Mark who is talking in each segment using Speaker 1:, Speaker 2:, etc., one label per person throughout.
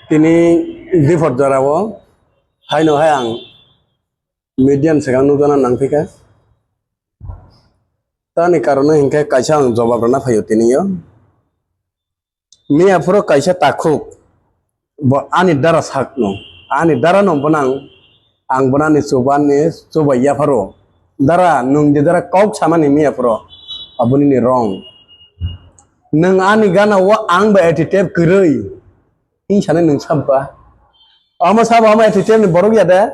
Speaker 1: Kini di Forjarawo, hai no hai ang median sekarang nutana nang pika. Tani karena hingga kaisa ang jawab rana payo tini yo. Mi afro kaisa takuk, bo ani dara sakno, ani dara no bonang, ang bonani coba ya faro. Dara nung di dara kau sama ni mi afro, abuni ni wrong. Nung ani gana wa ang ba attitude kerei, ini sana nung sabba. Ama attitude ni borok ya deh.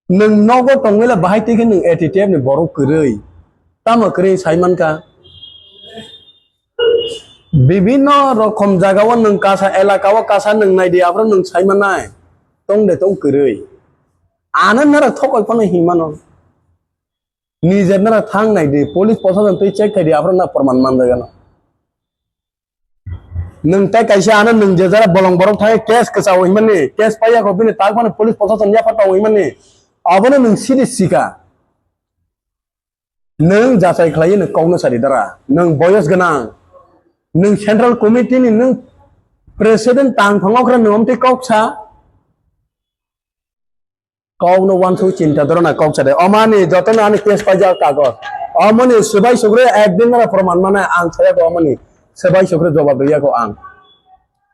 Speaker 1: Nung nogo tongwela bahai tiga nung attitude ni borok kerei. Tama kerei saiman ka. Bibino rokom jagawan nung kasa elakawa kasa nung naidi afro nung saiman nai. Tong de tong kerei. Anan nara thokoi pano himano. Nijer nara thang naidi police posasan tui check kai di afro na perman mandagana. Nung tay kaisa anan nung jejara bolong borok thai case kesawo himani. Case paya ko bini tak mana police posasan ya patawo himani. Abona nung sidi sika. Nung jasai khlai nung kauna sari dara. Nung boyos ganang. Nung central committee ni nung president tang phangok ra nung ti kok sa. Kau no one two cinta doro na kok sa de. Omani joto na ani case paya kagos. Omani sebai sugre ekdin na perman mana ang saya ko omani. Sebai sugre jawab dia ko ang.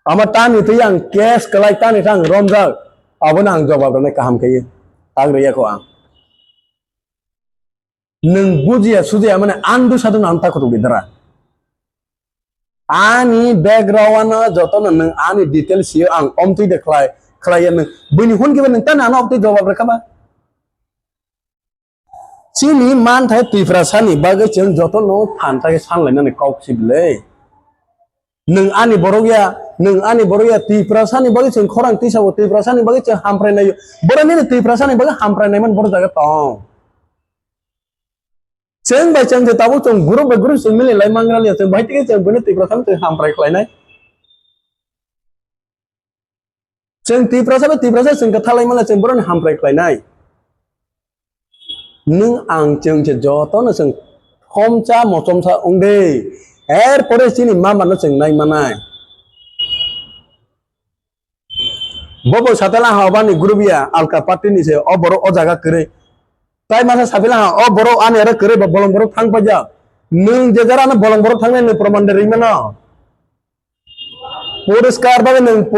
Speaker 1: Ama tani tu yang case kelai tani tang romjak. Abona ang jawab na kaham kaya. Agreya ko ang. Nung bujiya sujiya mana andu satu nanta ko tu bidara. Ani background na joto na nung ani details siya ang omti deklay klien nung bini hun kiban nung tanan opti jawab reka ba. Sini man thai tifrasani bagai jeng joto no thantai sanglai na ni kau sible. Nung ani borogya tifrasani bagai jeng khorang tisawo tifrasani bagai jeng hamprai na yo. Borani ni tifrasani bagai hamprai na man bor jaga tong. Jeng bai jeng tabu jeng guru ba guru jeng mili lai mangral ya jeng bai tiga jeng bini tifrasani jeng hamprai klai nai. Jeng tifrasani jeng kathalai mana jeng boran hamprai klai nai. Nung ang jeng joto na jeng homcha mocomcha ongde. Pore sini mama na jeng nai manai. Bobo satela hawani guru biya alka party ni se oboro o jaga kere. Tai masa sabila o boro ane ara kere ba bolong borok thang paja. Nung jejara na bolong borok thang ne proman dari mana. Puriskar ba nung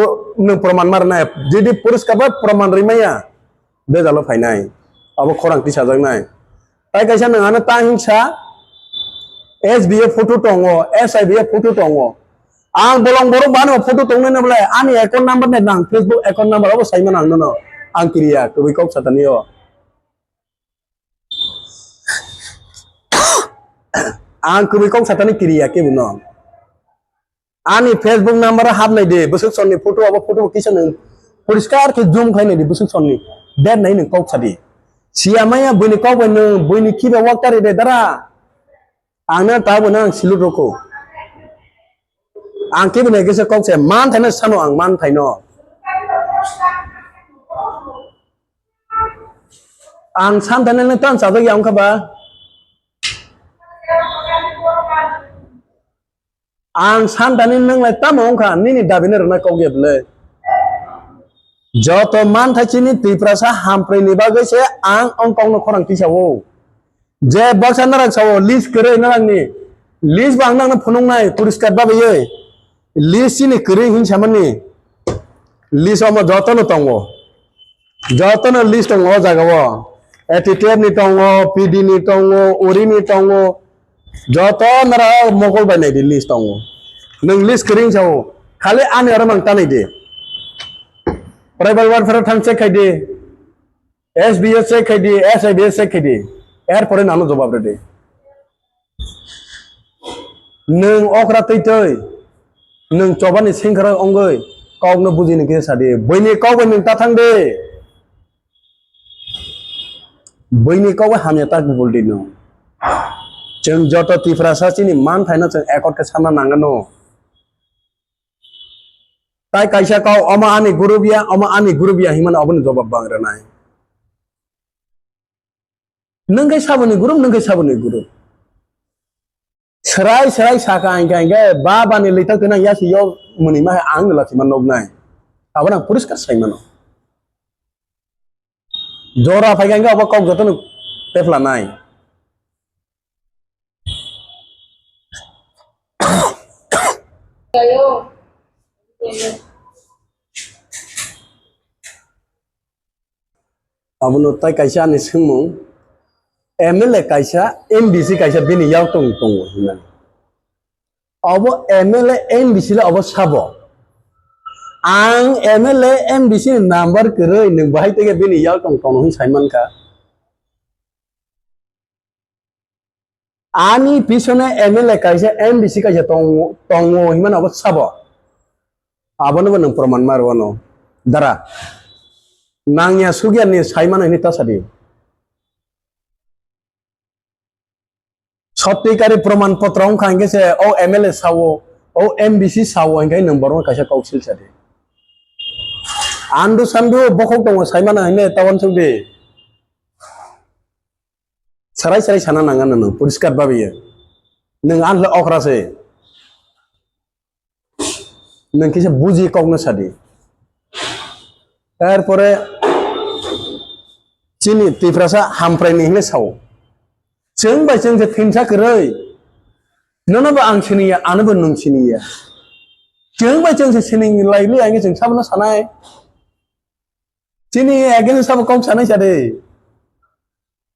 Speaker 1: proman marna. Jadi puriskar ba proman rimaya. Be jalo phainai. Abo khorang ti sajak nai. Tai kaisa nang ana ta hingsa SBF photo tongo, SIBF photo tongo. Ang bolong borok bano photo tongne na bole ani account number ne nang Facebook account number abo saiman ang no. Ang kriya to wikok sataniyo. Ang kubikong satani kriya ke buno. Ani Facebook number hab nai de busuk sonni photo abo photo kisan puriskar ke zoom khai nai de busuk sonni. Dead nai nang kok sadi. Siamaya buni kok buni kiba waktari de dara. Angna tabu nang silut roko. Ang kiba ne gese kok se man thana sano ang man thaino. Ang san thana ne tan sa yang khaba. Ang san thani nang lai tamong kha nini dabine rana kok ge ble. Joto man thachini tiprasa hampre ni bagai se ang ongkong no khorang tisawo. Je baksa narak sawo list kere narang ni. List bang nang na phunung nai puriskar ba ye. List ni kere hin samani. List oma joto no tongo. Joto no list tongo jagawo. Attitude ni tongo, PD ni tongo, ori ni tongo. Joto nara mogol ba nai di list tongo. Nang list kering sawo. Khale ane ara mang tanai de. Private welfare thang check khai de. SBS check khai de, SIBS check khai de. Pore nano jawab de. Nung okra tei. Nung chobani singkhara ongoi. Kau no buji ni ke sade. Boini kau ba nung ta thang de. Boini kau ba hamya tak bol di no. Jeng joto tifrasa chini man thaina jeng ekot ke samna nangano. Tai kaisa kau oma ani guru biya himan abun jawab bang ranai. Nung kai sabuni guru. serai saka angka baba ni lita kena ya si yo menima ang la si manok nai apa nang puriskar sai mano jora phai angka apa kau goto tefla nai abunu tai kaisa ni singmu MLA kaisa MBC kaisa bini yaw tong hinan abo MLA MBC la abo sabo ang MLA MBC number keroi nung bahai tege bini yaw tong hi saiman ka ani pisone MLA kaisa MBC kaisa tong himan abo sabo abono nung proman marwano dara nangya sugyan ni saiman ini tasadi সত্যিকারে প্রমাণপত্র অঙ্কাঙ্গে সে ও MLA Sao ও MBC Sao অঙ্কাই নম্বর কাছে council সাথে undo Sandhu বকক দङ সাইমানা হইনে town সৌদে সারাই সারাই সানা নাঙা নং পরিষ্কার ভাবে নং আনলে অখরাসে নং কিসে বুঝি কওনো সাদি তারপরে চিনি তিফ্রাসা হামপ্রাইনি হইলে সাও जों बाय जों जे थिनसा करै ननबो आं सिनिया आनबो नों सिनिया जों बाय जों से सिनिं लाइलि आंगे जों साबना सानाय सिनि एगेन साब कम सानाय जादे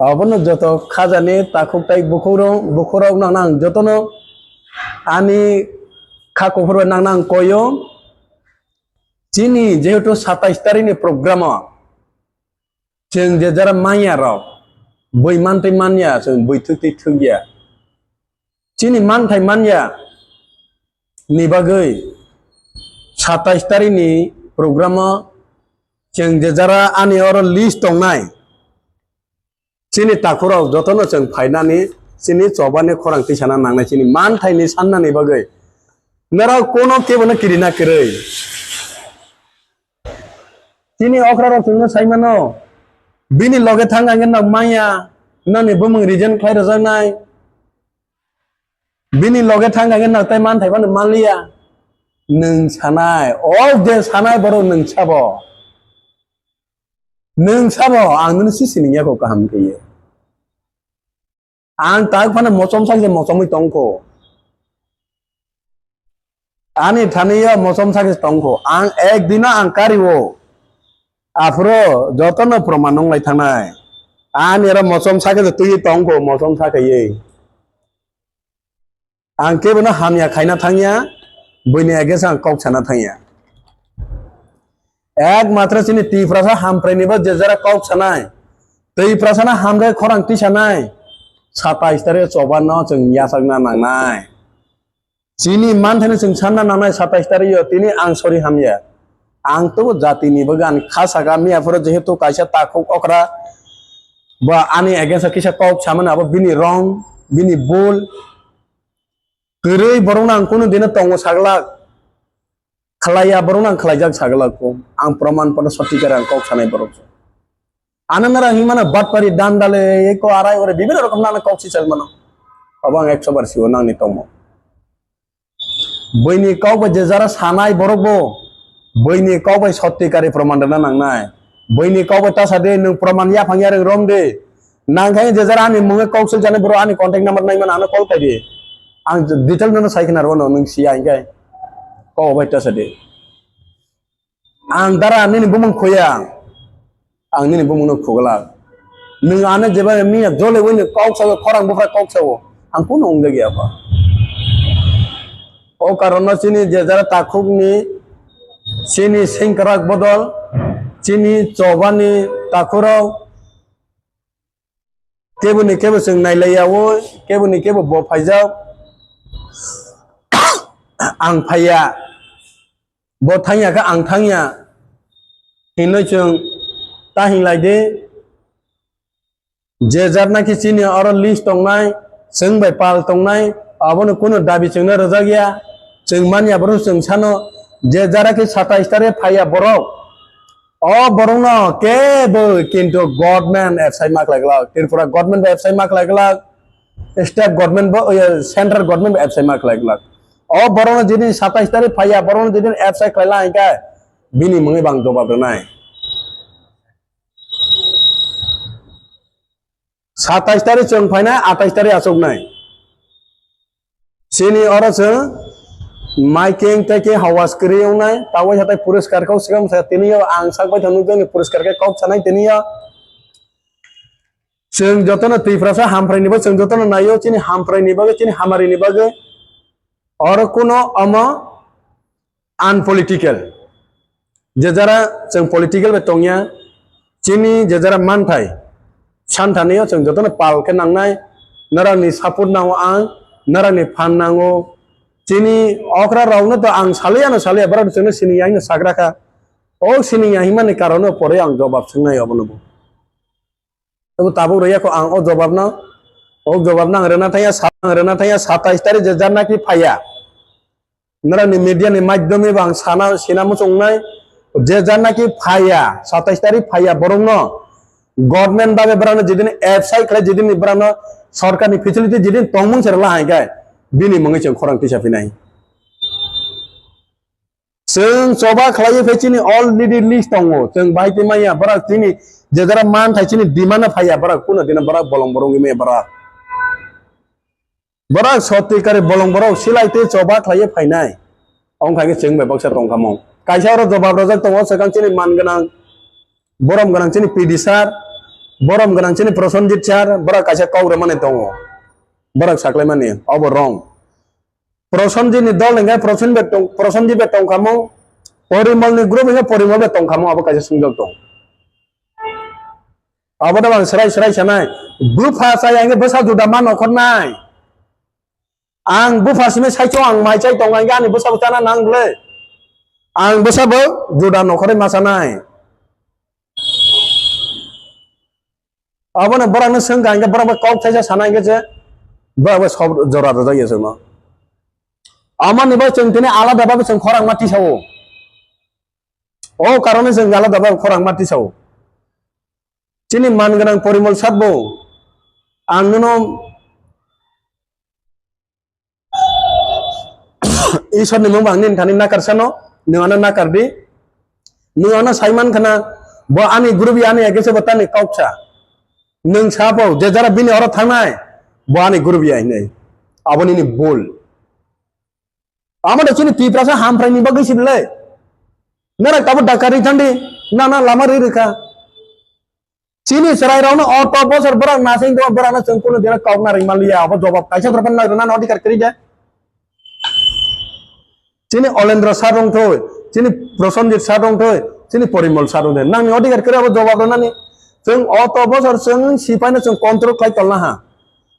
Speaker 1: अबनो जत खाजाने ताखुकटाय बुखराव नां जतनो आनि खाखफोर नां कयो सिनि जेहेतु 27 तारिखनि प्रग्राम जों जे जरा माया राव बै मानथाय मानिया जों बैथुकथै थुगिया चिनि मानथाय मानिया नि बागै 27 तारिखनि प्रग्राम जों जे जरा आनि अर लिस्ट दंनाय चिनि ताखुराव जतनो जों फायनानि चिनि चबानि खरां तिसाना नांनाय चिनि मानथायनि साननानि बागै नरा कोनो केबोनो किरिना केरै चिनि अखराराव जोंनो साइमानो बिनि लगे थांगांगोन ना माया नानि बुमुं रिजन खाय रजानाय बिनि लगे थांगांगोन ना ताय मान थाइबानो मालिया नों सानाय अल दे सानाय बर नों साबो आं नों सिसिनियाखौ गाहाम गैयो आं ताक फाने मचम सागे मचमै तंखौ आनि थानिया मचम सागे तंखौ आं एक दिना आं कारिवो आफ्रो जतन प्रमाण नंलाय थानाय आनेरा मचम साके तुई तंगो मचम साके आं केबोनो हामिया खायना थांगिया बैनि आगेस आं कक साना थांगिया एक मात्र सिनि तिफ्रासा हामफ्रायनिबो जेजरा कक सानाय तैफ्रासाना हामरे खरां तिसानाय 27 तारिख चबानो जों यासागना नांनाय सिनि मानथायनो जों सानना नांनाय 27 तारिख तिनि आं सरि हामिया आं तो जाति नि बगान खासा गामियाफोर जेहेतु कायसा ताखौ अकरा बा आनि एगेन्स्ट किसा कक सामोन आबो बिनि रं बिनि बोल गरै बरंना आं कोनो दिना तंग सागला खलाया बरंना खलायजाक सागलाखौ आं प्रमाण पत्र सटिकार आं कक सानाय बरं आनंदरा हिमाना बाटपारि दानदाले एको आराय ओरे बिबिन रकम नाना कक सिसाल मानो अब आं 100 बार सिव नांनि तंग बैनि कक जे जरा सानाय बरबो बैनि कबाय सत्यकारि प्रमाण दना नांनाय बैनि कबाय तासादे नों प्रमाण या फांगिया रम दे नांखाय जे जरा आनि मुङे कौशल जाने बरो आनि कांटेक्ट नंबर नायमान आनो कल खायदे आं डिटेल ननो सायखनार वनो नों सिया इंगाय कबाय तासादे आं दारा निनि बुमुं खोया आं निनि बुमुं खोगला नों आनो जेबा मिया जले वइनो कौसाव खरां बुफ्रा कौसाव आं कोनो अंग गैया बा ओ कारण सिनि जे जरा ताखुकनि चिनी सेंकराक बदल चिनी चबानि ताखुराव केबोनि केबो जों नायलायावो केबोनि केबो बफायजाव आं फाया बथांयाखा आं थांया हिनो जों ताहिंलायदे जे जारनाखि चिनी अर लिस्ट दंनाय जों बाय पाल दंनाय आबोनो कोनो दाबि जोंनो रजा गैया जों मानिया बरो जों सानो जे जरा के 27 तारिख फाया बरक ओ बरंनो केबो किन्तु गवर्नमेंट एफसाइ माक लागला त्रिपुरा गवर्नमेंट एफसाइ माक लागला स्टेट गवर्नमेंट सेंट्रल गवर्नमेंट एबसाइ मा खालायग्लाक अ बरनो जेदिन 27 तारिख फाया बरनो जेदिन एबसाइ खालायला आइका बिनि मुङै बां जबाब दोनाय 27 तारिख जों फायनाय 28 तारिख आसोगनाय सिनि अर जों माइकिं तेके हावास करियावनाय तावै हाथाय पुरस्कारखौ सिगां तेनियाव आं साकबाय थानु जोंनि पुरस्कारखौ कप सानाय तेनियाव जों जतन तैफ्रासा हामफ्रायनिबो जों जतन नायो चिनि हामफ्रायनिबो चिनि हामारिनिबो और कोनो अम अनपॉलिटिकल जेजारा जों पॉलिटिकल बे तंगिया चिनि जेजारा मानथाय सानथानियाव जों जतन पालके नांनाय नरांनि सापर्ट नांगौ आं नरांनि फान नांगौ चिनि अखरा रावनो तो आं सालिया बरा जोंनो सिनियानो साग्राखा ओ सिनिया हिमानि कारणे परे आं जवाब सोंनाय अबनबो तो ताबो रैया को आं ओ जवाब ना रेना थाया 27 तारिख जेजारना की फाया नरांनि मीडिया नि माध्यमे बां साना सिनामो संनाय जेजारना की फाया 27 तारिख फाया बरंनो गवर्नमेंट बाबे बरानो जेदिन एबसाइ खालाय जेदिन बरानो सरकारनि फेसिलिटी जेदिन तंमुं सेरला हायगाय बिनि मुङै जों खौरां तिसाफिनाय जों जबा खालायो फेचिनि अलरेडी लिस्ट दङ जों बाहायते माया बरा तिनि जेजारा मान थाइचिनि डिमान्ड फाया बरा कुनो दिन बरा बलं बरंगि मे बरा सत्तिकारि बलं बरं सिलाइते जबा खालायो फायनाय अंखागे जों बे बक्सा दंखामो कायसा आरो जवाब रजक दङ सगांचिनि मान गोनां बरम गोनांचिनि पिडि सार बरम गोनांचिनि प्रसन्नजित सार बरा कायसा कावरे माने दङ बरा साख्लाय माने अब रं प्रसन्नजितनि दल हेंगा प्रसन्नजित बे दंखामो परिमलनि ग्रुप हेंगा परिमल बे दंखामो अब कायसा सुंजक दं अब दा सराय सानाय बुफा साय बसा जुदा मा नखरनाय आं बुफासिमे साइचो आं माइचाइ दं आं गानि बसा बसाना नांगले आं बसाबो जुदा नखरै मासानाय अब न बरानो सों गांगे बराबो कप थाइसा सानाय गेजे बराबो सब जरा जायो जोंनो आमानिबो जों दिनै आलादाबाबो जों खरां माथि सावो ओ कारणे जों आलादाबाबो खरां माथि सावो चिनि मान गोनां परिमल साबो आंनो ईश्वरनि मुं बांनि थानि नाकारसानो नोंआनो नाकारदि नोंआनो साइमान खाना ब आनि ग्रुपि आनि एगेसे बतानि काउचा नों साबो जेजारा बिनि हर थांनाय ब आनि ग्रुपि आइनै आबनिनि बोल आमादा चिनि तिफ्रासा हामफ्रायनि बगैसिबले नरा काबो डाकारी थांदि ना लामा रिखा चिनि सराय रावनो ऑटो बसर बरा नासिं दो बरा ना संकुल देना कावना रिमालिया अब जवाब कायसा प्रपन ना रना अधिकार करि जा चिनि अलेंद्र सारंग थय चिनि प्रसन्नजित सारंग थय चिनि परिमल सारंग थय नांनि अधिकार करि अब जवाब रनानि जों ऑटो बसर जों सिपाइनो जों कंट्रोल खाय तलना हा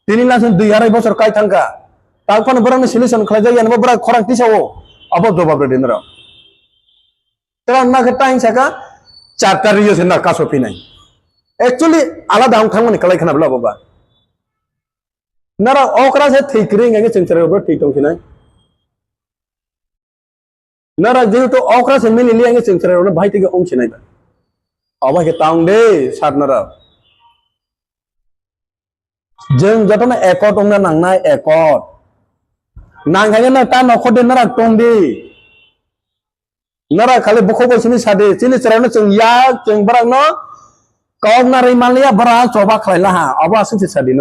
Speaker 1: तिनि ला जों 2 बसर काय थांगा ताकफान बरानो सल्यूशन खाय जाय यानो बरा खरां तिसावो अब जवाब रे दिनरा तो ना के टाइम साका 4 तारिख से ना कासो फिनाय एक्चुअली आलादा हम थांमोन खालाय खानाब्ला बाबा नारा ओकरा से थैक्रि नगे चंचरेबो थैतोंसिनाय नारा जेहेतु ओकरा से मिलिलि आंगे चंचरेबो भाइतिगे ओंसिनाय अब के तांग दे सारनारा जों जतन एकट ओंना नांनाय एकट नांखागे ना ता नखदे नारा टंदि नारा खाली बखौ बसिनि सादे चिनि चरावनो जों या जों बरांनो कावना रिमालिया बरा जबा खालायला हा अब आसुति सादि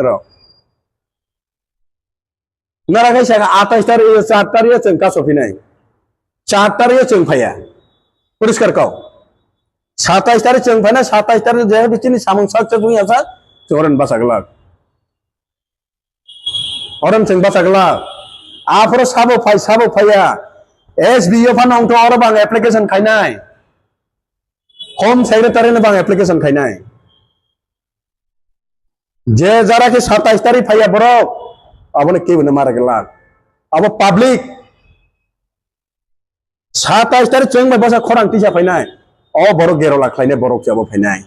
Speaker 1: नारा कैसा 28 तारिख 4 तारिख जों कासफिनाय 4 तारिख जों फाया पुरस्कार काव 27 तारिख जों फायना 27 तारिख जे बिचिनि सामं साक बुंग यासा जोरन बासागला औरन जों बासागला आफरो साबो फाया एसबीओ फानाव तो और बांग एप्लीकेशन खायनाय होम सेक्रेटारी ने बांग एप्लीकेशन खायनाय जे जरा के 27 तारिख फाया बरक अब ने केबने मारगला अब पब्लिक 27 तारिख जों बसा खरां तिसा फायनाय अ बरक गेरो लाखलायने बरक जाबो फायनाय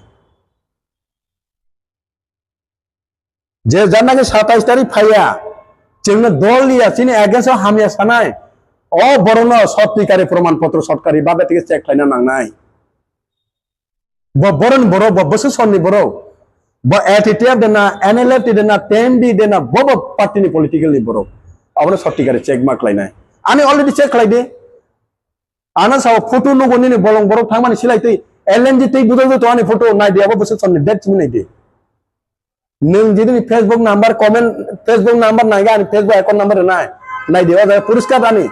Speaker 1: जे जाना के 27 तारिख फाया जोंनो दलिया चिनि एगेन्स्ट हामिया सानाय अ बरनो सत्तिकारि प्रमाण पत्र सरकारि बाबेतिगे चेक खायना नांनाय ब बरन बरो ब बसो सननि बरो Ba attitude dena NLF dena TMD dena bobo party ni political ni borok abona sorti kare check mark lainai ani already check laide ana saw photo no goni ni bolong borok thangmani silai tei LNG tei budol to ani photo nai de abo bose sonne det chimnai de nung jidi Facebook number comment Facebook number nai ga ani Facebook account number nai de oda puriskar ani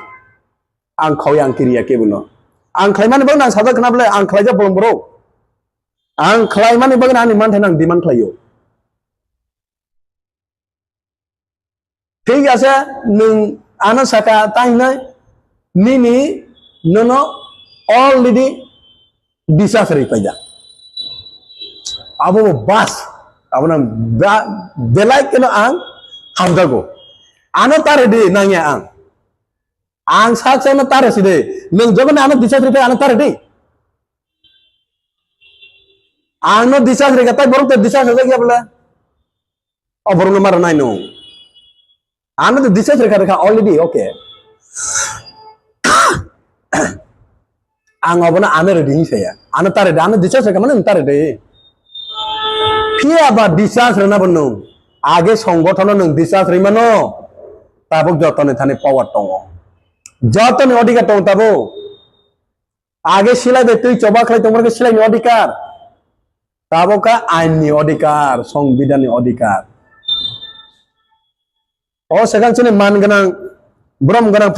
Speaker 1: ang khau yang kiriya ke buno ang khlaimani bang nang sada kana bole ang khlaija bolong borok ang khlaimani bang ani man thanang demand khlaio ঠিক আছে nung ana saka tainai nini nono already disasari paja abo bas abona belai keno ang hamdago ana tare de nangya ang saksa na tare side nung jogon ana disasari pe ana tare de ang no disasari ka tai borok te disasari ka bole oborong mar nai no ana to disasari ka already okay ang abona ana ready ni saya ana tare de ana disasari ka mane tare de pia ba disasari na bonno age সংগঠন nung disasari mano tabuk jotone thane power tongo jotone odikar tong tabo age silai de tui choba khlai tomar ke silai ni odikar tabo ka ain ni odikar সংবিধান ni odikar o sekan sini man ganang brom ganang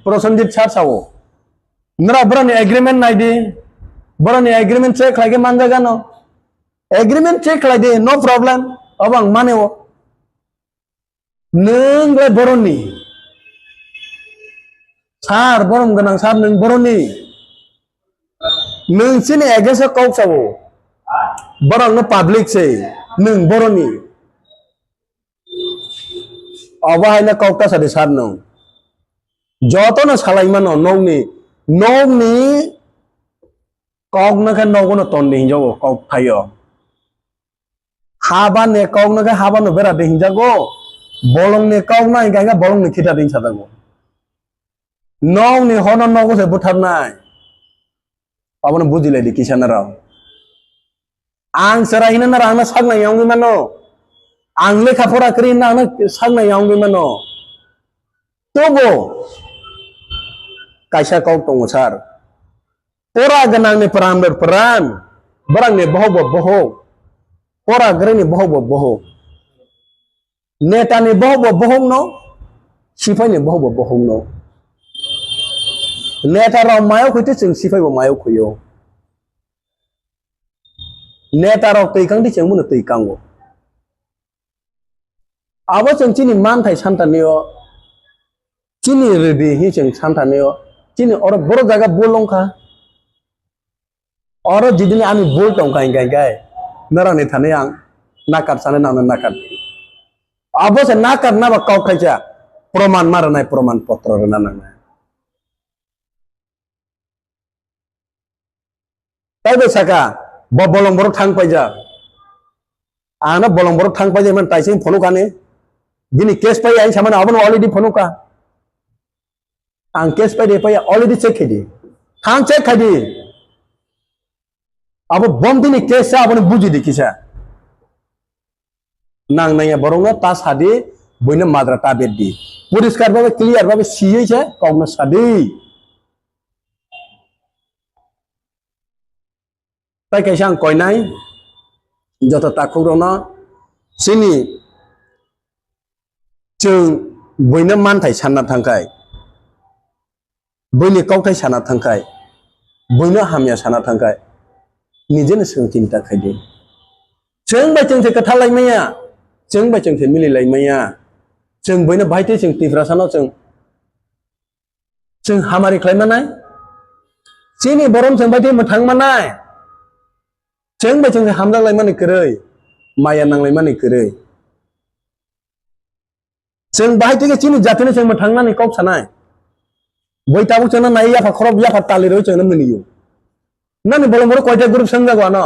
Speaker 1: prosenjit char sawo nara brani agreement nai di brani agreement check lagi manja gano agreement check lagi no problem abang mane wo nung le boroni sar borom ganang sar nung boroni nung sini agesa kau sawo borong no public se nung boroni abahai na kau ta sade sar nung joto na salai mano nong ni kau na kan nong no ton ding jago kau thayo haban ne kau na kan haban no bera ding jago bolong ne kau na ga bolong ne khita ding sadago nong ni hono nong se buthar nai abona bujile di kisana raw ang serahina na rang na sak na yang mano ang lekha pora kri na sak na yang mano tobo kaisa kau tongo sar ora ganang ne peran barang ne boho ora gre ne boho neta ne boho no sifai ne boho no neta ra mayo khute sing sifai bo mayo khoyo neta ra tei kang di cheng mun tei kango abo cheng chini man thai santa neo chini redi hi cheng santa neo chini ora boro jaga bolong kha ora jidini ami bol tong gai nara ne thane ang nakar sane na nakar abo se nakar na ba kau khaja proman mar nai proman potro na na tai be saka bo bolong borok thang paija ana bolong borok thang paija man taising phonu kane gini case pai ai samana abon already phonu ka ang case pai de pai already check khidi thang check khidi abo bom dini case sa abon buji dikisa nang naya boronga ta sadi boina madra ta beddi puriskar babe clear babe siye che kogna sadi tai kaisang koinai joto takhurona sini chung boina man thai sanna thangkai boini kautai sana thangkai boina hamya sana thangkai nijene sung cinta khaide chung bai chung se katha lai maya chung bai chung se mili lai maya chung boina baite chung tifra sana chung hamari khlai manai sini borom chung baite mathang manai chung bai chung se hamdang lai mani krei maya nang lai mani krei chung baite ke chini jatine chung mathang nani kok sanai boi tabu chung na nai ya khorob ya tali ro chung na miniyo nani bolong boro koita group sangga go no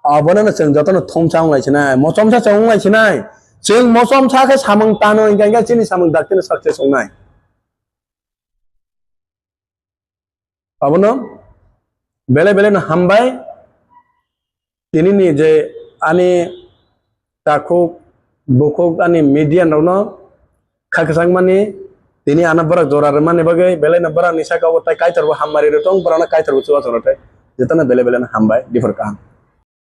Speaker 1: abona na chung joto na thom chang lai chinai mosom cha chong lai chinai chung mosom cha kha samang tano inga chini samang dakte na success ongnai abono बेले बेले हामबाय ini je ani takuk bukuk ani median rauno khakasang mani tini ana barak jorar mani bagai bele na barak nisa ka otai kaitar bo hammari retong barana kaitar bo chuwa chorotai jetana bele bele na hambai difor kaham